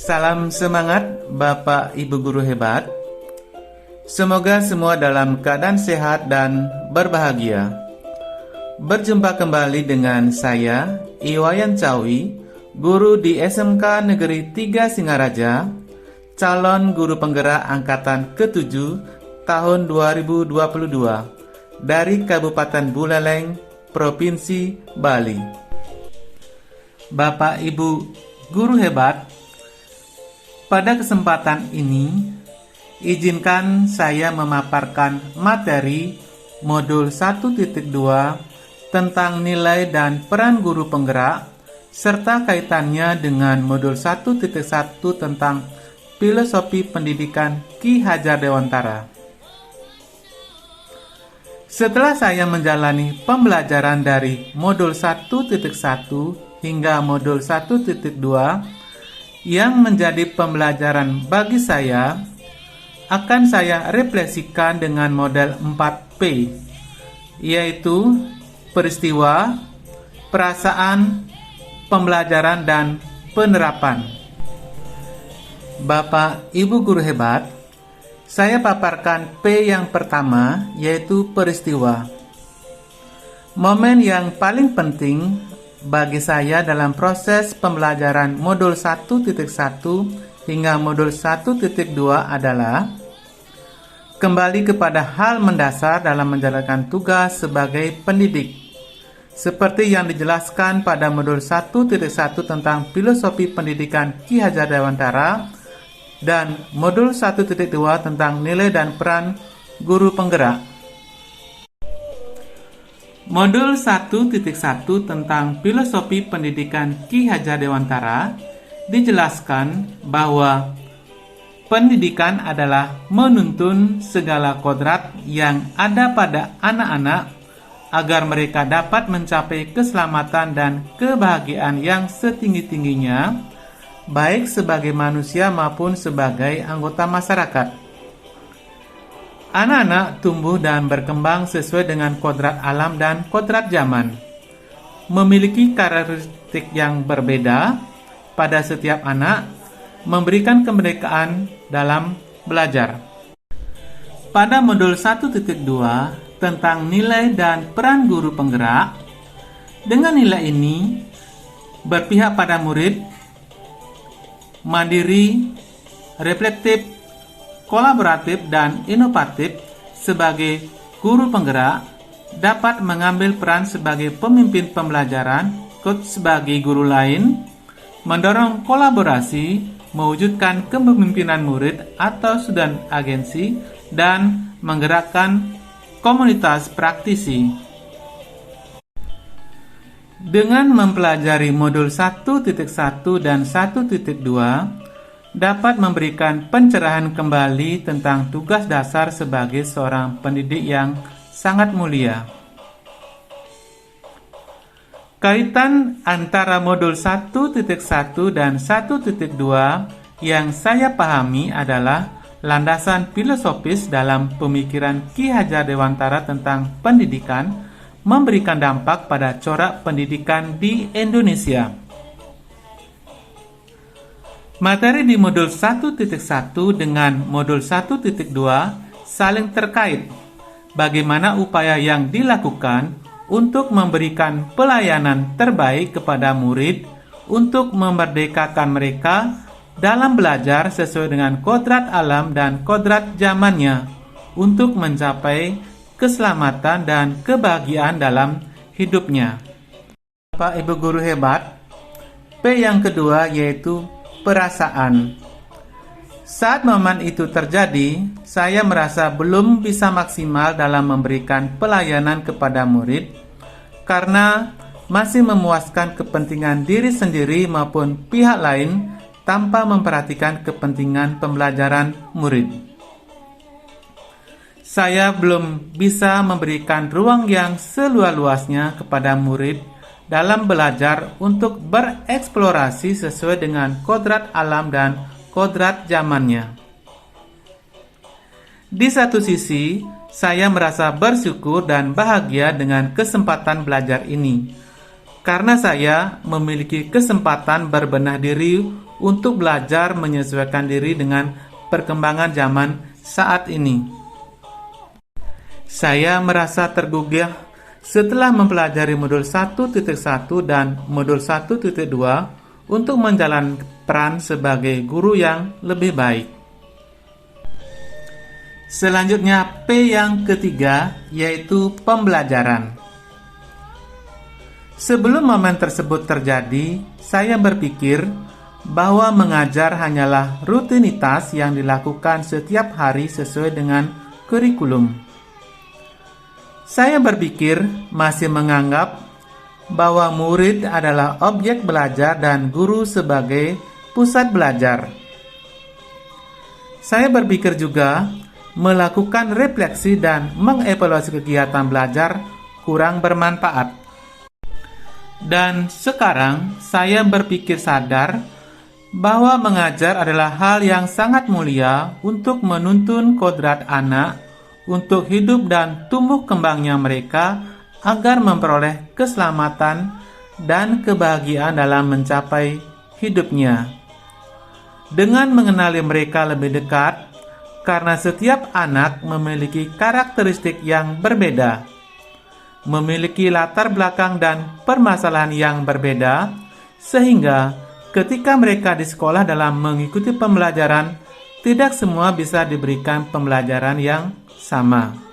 Salam semangat Bapak Ibu guru hebat. Semoga semua dalam keadaan sehat dan berbahagia. Berjumpa kembali dengan saya, Iwayan Cawi, guru di SMK Negeri 3 Singaraja, calon guru penggerak angkatan ke-7 tahun 2022 dari Kabupaten Buleleng, Provinsi Bali. Bapak Ibu guru hebat, pada kesempatan ini, izinkan saya memaparkan materi modul 1.2 tentang nilai dan peran guru penggerak, serta kaitannya dengan modul 1.1 tentang filosofi pendidikan Ki Hajar Dewantara. Setelah saya menjalani pembelajaran dari modul 1.1 hingga modul 1.2, yang menjadi pembelajaran bagi saya, akan saya refleksikan dengan model 4P, yaitu peristiwa, perasaan, pembelajaran, dan penerapan. Bapak Ibu guru hebat, saya paparkan P yang pertama, yaitu peristiwa. Momen yang paling penting bagi saya dalam proses pembelajaran modul 1.1 hingga modul 1.2 adalah kembali kepada hal mendasar dalam menjalankan tugas sebagai pendidik, seperti yang dijelaskan pada modul 1.1 tentang filosofi pendidikan Ki Hajar Dewantara dan modul 1.2 tentang nilai dan peran guru penggerak. Modul 1.1 tentang filosofi pendidikan Ki Hajar Dewantara dijelaskan bahwa pendidikan adalah menuntun segala kodrat yang ada pada anak-anak agar mereka dapat mencapai keselamatan dan kebahagiaan yang setinggi-tingginya, baik sebagai manusia maupun sebagai anggota masyarakat. Anak-anak tumbuh dan berkembang sesuai dengan kodrat alam dan kodrat zaman, memiliki karakteristik yang berbeda pada setiap anak, memberikan kemerdekaan dalam belajar. Pada modul 1.2 tentang nilai dan peran guru penggerak, dengan nilai ini berpihak pada murid, mandiri, reflektif, kolaboratif, dan inovatif sebagai guru penggerak, dapat mengambil peran sebagai pemimpin pembelajaran, coach sebagai guru lain, mendorong kolaborasi, mewujudkan kepemimpinan murid atau student agensi, dan menggerakkan komunitas praktisi. Dengan mempelajari modul 1.1 dan 1.2, dapat memberikan pencerahan kembali tentang tugas dasar sebagai seorang pendidik yang sangat mulia. Kaitan antara modul 1.1 dan 1.2 yang saya pahami adalah landasan filosofis dalam pemikiran Ki Hajar Dewantara tentang pendidikan memberikan dampak pada corak pendidikan di Indonesia. Materi di modul 1.1 dengan modul 1.2 saling terkait. Bagaimana upaya yang dilakukan untuk memberikan pelayanan terbaik kepada murid untuk memerdekakan mereka dalam belajar sesuai dengan kodrat alam dan kodrat zamannya untuk mencapai keselamatan dan kebahagiaan dalam hidupnya. Bapak Ibu guru hebat, P yang kedua yaitu perasaan. Saat momen itu terjadi, saya merasa belum bisa maksimal dalam memberikan pelayanan kepada murid karena masih memuaskan kepentingan diri sendiri maupun pihak lain tanpa memperhatikan kepentingan pembelajaran murid. Saya belum bisa memberikan ruang yang seluas-luasnya kepada murid dalam belajar untuk bereksplorasi sesuai dengan kodrat alam dan kodrat zamannya. Di satu sisi, saya merasa bersyukur dan bahagia dengan kesempatan belajar ini, karena saya memiliki kesempatan berbenah diri untuk belajar menyesuaikan diri dengan perkembangan zaman saat ini. Saya merasa tergugah setelah mempelajari modul 1.1 dan modul 1.2 untuk menjalankan peran sebagai guru yang lebih baik. Selanjutnya P yang ketiga, yaitu pembelajaran. Sebelum momen tersebut terjadi, saya berpikir bahwa mengajar hanyalah rutinitas yang dilakukan setiap hari sesuai dengan kurikulum. Saya berpikir masih menganggap bahwa murid adalah objek belajar dan guru sebagai pusat belajar. Saya berpikir juga melakukan refleksi dan mengevaluasi kegiatan belajar kurang bermanfaat. Dan sekarang saya berpikir sadar bahwa mengajar adalah hal yang sangat mulia untuk menuntun kodrat anak untuk hidup dan tumbuh kembangnya mereka agar memperoleh keselamatan dan kebahagiaan dalam mencapai hidupnya. Dengan mengenali mereka lebih dekat, karena setiap anak memiliki karakteristik yang berbeda, memiliki latar belakang dan permasalahan yang berbeda, sehingga ketika mereka di sekolah dalam mengikuti pembelajaran, tidak semua bisa diberikan pembelajaran yang sama.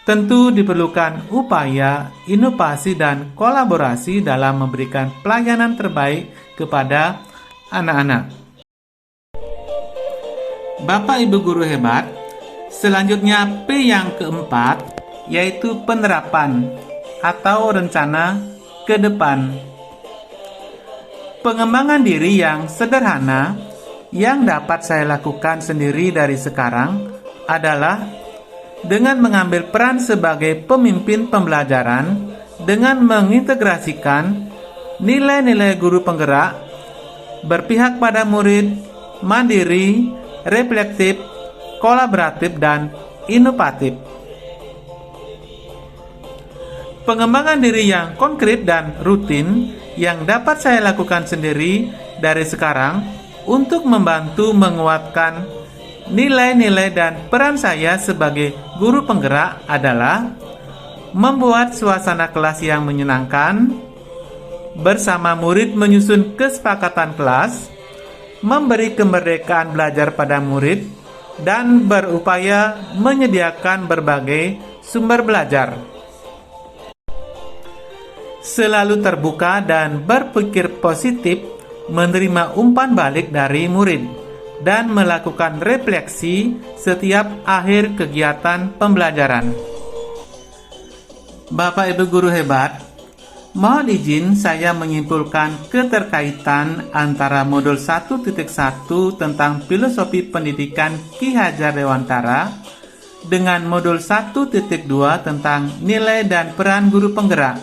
Tentu diperlukan upaya, inovasi, dan kolaborasi dalam memberikan pelayanan terbaik kepada anak-anak. Bapak Ibu guru hebat, selanjutnya P yang keempat, yaitu penerapan atau rencana ke depan. Pengembangan diri yang sederhana yang dapat saya lakukan sendiri dari sekarang adalah dengan mengambil peran sebagai pemimpin pembelajaran dengan mengintegrasikan nilai-nilai guru penggerak, berpihak pada murid, mandiri, reflektif, kolaboratif, dan inovatif. Pengembangan diri yang konkret dan rutin yang dapat saya lakukan sendiri dari sekarang untuk membantu menguatkan nilai-nilai dan peran saya sebagai guru penggerak adalah membuat suasana kelas yang menyenangkan, bersama murid menyusun kesepakatan kelas, memberi kemerdekaan belajar pada murid, dan berupaya menyediakan berbagai sumber belajar. Selalu terbuka dan berpikir positif, menerima umpan balik dari murid, dan melakukan refleksi setiap akhir kegiatan pembelajaran. Bapak Ibu guru hebat, mohon izin saya menyimpulkan keterkaitan antara modul 1.1 tentang filosofi pendidikan Ki Hajar Dewantara dengan modul 1.2 tentang nilai dan peran guru penggerak.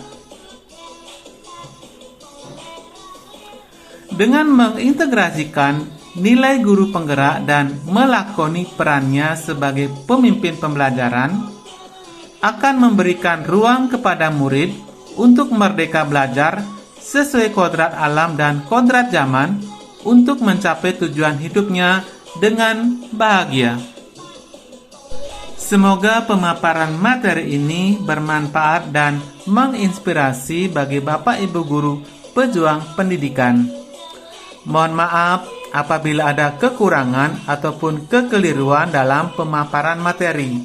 Dengan mengintegrasikan nilai guru penggerak dan melakoni perannya sebagai pemimpin pembelajaran, akan memberikan ruang kepada murid untuk merdeka belajar sesuai kodrat alam dan kodrat zaman untuk mencapai tujuan hidupnya dengan bahagia. Semoga pemaparan materi ini bermanfaat dan menginspirasi bagi Bapak Ibu guru pejuang pendidikan. Mohon maaf apabila ada kekurangan ataupun kekeliruan dalam pemaparan materi.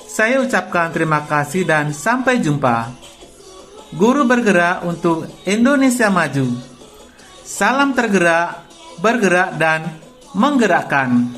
Saya ucapkan terima kasih dan sampai jumpa. Guru bergerak untuk Indonesia maju. Salam tergerak, bergerak, dan menggerakkan.